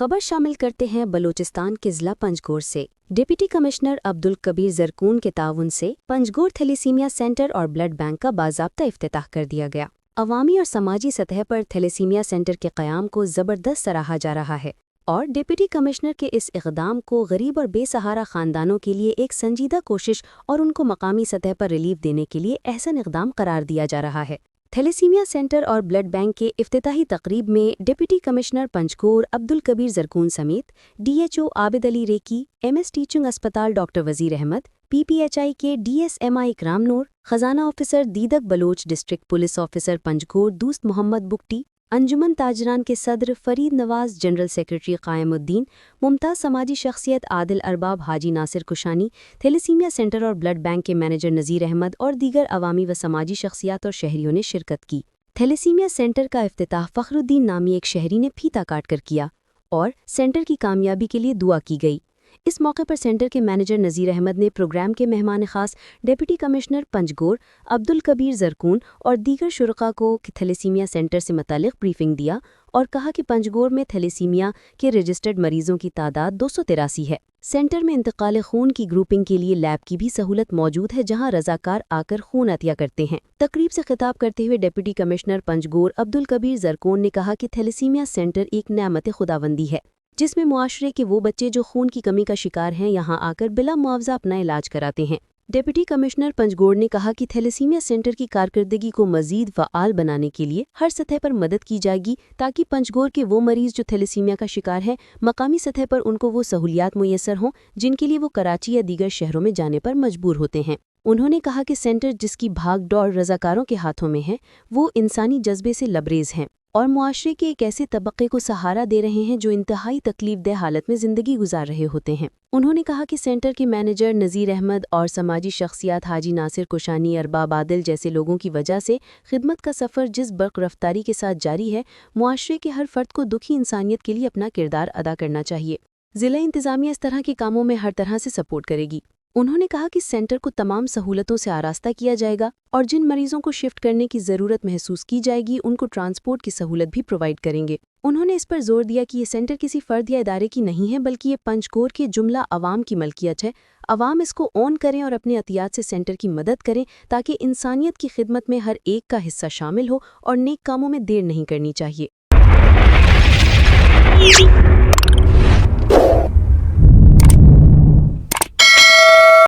खबर शामिल करते हैं बलूचिस्तान के ज़िला पंजगोर से। डिप्टी कमिश्नर अब्दुल कबीर ज़रकून के ताउन से पंजगोर थैलेसीमिया सेंटर और ब्लड बैंक का बाज़ाब्ता इफ्तिताह कर दिया गया। अवामी और समाजी सतह पर थैलेसीमिया सेंटर के क़याम को ज़बरदस्त सराहा जा रहा है और डिप्टी कमिश्नर के इस इक़दाम को गरीब और बेसहारा ख़ानदानों के लिए एक संजीदा कोशिश और उनको मकामी सतह पर रिलीफ देने के लिए अहसन इक़दाम करार दिया जा रहा है। थैलेसीमिया सेंटर और ब्लड बैंक के इफ्तिताही तकरीब में डिप्टी कमिश्नर पंजगोर अब्दुल कबीर ज़रकून समेत DHO Abid Ali Reki, MS teaching अस्पताल डॉक्टर वज़ीर अहमद, PPHI के DSMI इकराम नूर, खजाना officer Dedak Baloch, district police officer Panjgur Dost Mohammad Bugti, अंजुमन ताजरान के सदर फरीद नवाज, जनरल सेक्रेटरी क़ायमुद्दीन, मुमताज़ समाजी शख्सियत आदिल अरबाब हाजी नासिर कुशानी, थैलेसीमिया सेंटर और ब्लड बैंक के मैनेजर नज़ीर अहमद और दीगर अवामी व समाजी शख्सियात और शहरियों ने शिरकत की। थैलेसीमिया सेंटर का इफ्तिताह फ़खरुद्दीन नामी एक शहरी ने फीता काट कर किया और सेंटर की कामयाबी के लिए दुआ की गई। इस मौके पर सेंटर के मैनेजर नज़ीर अहमद ने प्रोग्राम के मेहमान ख़ास डिप्टी कमिश्नर पंजगोर अब्दुल कबीर ज़रकून और दीगर शुरका को थैलेसीमिया सेंटर से मुतालिक ब्रीफिंग दिया और कहा कि पंजगोर में थैलेसीमिया के रजिस्टर्ड मरीजों की तादाद 283 है। सेंटर में इंतकाल खून की ग्रुपिंग के लिए लैब की भी सहूलत मौजूद है, जहां रजाकार आकर खून अतिया करते हैं। तकरीब से खिताब करते हुए डिप्टी कमिश्नर पंजगोर अब्दुल कबीर ज़रकून ने कहा कि थैलेसीमिया सेंटर एक नेमत खुदाबंदी है, जिसमें मुआशरे के वो बच्चे जो खून की कमी का शिकार हैं यहाँ आकर बिला मुआवजा अपना इलाज कराते हैं। डिप्टी कमिश्नर पंजगोर ने कहा कि थैलेसीमिया सेंटर की कारकर्दगी को मज़ीद फ़आल बनाने के लिए हर सतह पर मदद की जाएगी, ताकि पंजगोर के वो मरीज़ जो थैलेसीमिया का शिकार हैं मकामी सतह पर उनको वो सहूलियात मुयस्सर हों जिनके लिए वो कराची या दीगर शहरों में जाने पर मजबूर होते हैं। उन्होंने कहा कि सेंटर जिसकी भाग दौड़ रज़ाकारों के हाथों में है, वो इंसानी जज्बे से लबरेज़ हैं और मुआशरे के एक ऐसे तबक़े को सहारा दे रहे हैं जो इंतहाई तकलीफ़देह हालत में ज़िंदगी गुजार रहे होते हैं। उन्होंने कहा कि सेंटर के मैनेजर नज़ीर अहमद और समाजी शख्सियात हाजी नासिर कुशानी, अरबाब आदिल जैसे लोगों की वजह से खिदमत का सफ़र जिस बर्क़ रफ्तारी के साथ जारी है, मुआशरे के हर फ़र्द को दुखी इंसानियत के लिए अपना किरदार अदा करना चाहिए। ज़िला इंतज़ामिया इस तरह के कामों में हर तरह से सपोर्ट करेगी। उन्होंने कहा कि सेंटर को तमाम सहूलतों से आरास्ता किया जाएगा और जिन मरीजों को शिफ्ट करने की ज़रूरत महसूस की जाएगी उनको ट्रांसपोर्ट की सहूलत भी प्रोवाइड करेंगे। उन्होंने इस पर जोर दिया कि ये सेंटर किसी फ़र्द या इदारे की नहीं है, बल्कि ये पंजगोर के जुमला अवाम की मलकियत है। अवाम इसको ऑन करें और अपने अतियात से सेंटर की मदद करें, ताकि इंसानियत की खिदमत में हर एक का हिस्सा शामिल हो और नेक कामों में देर नहीं करनी चाहिए।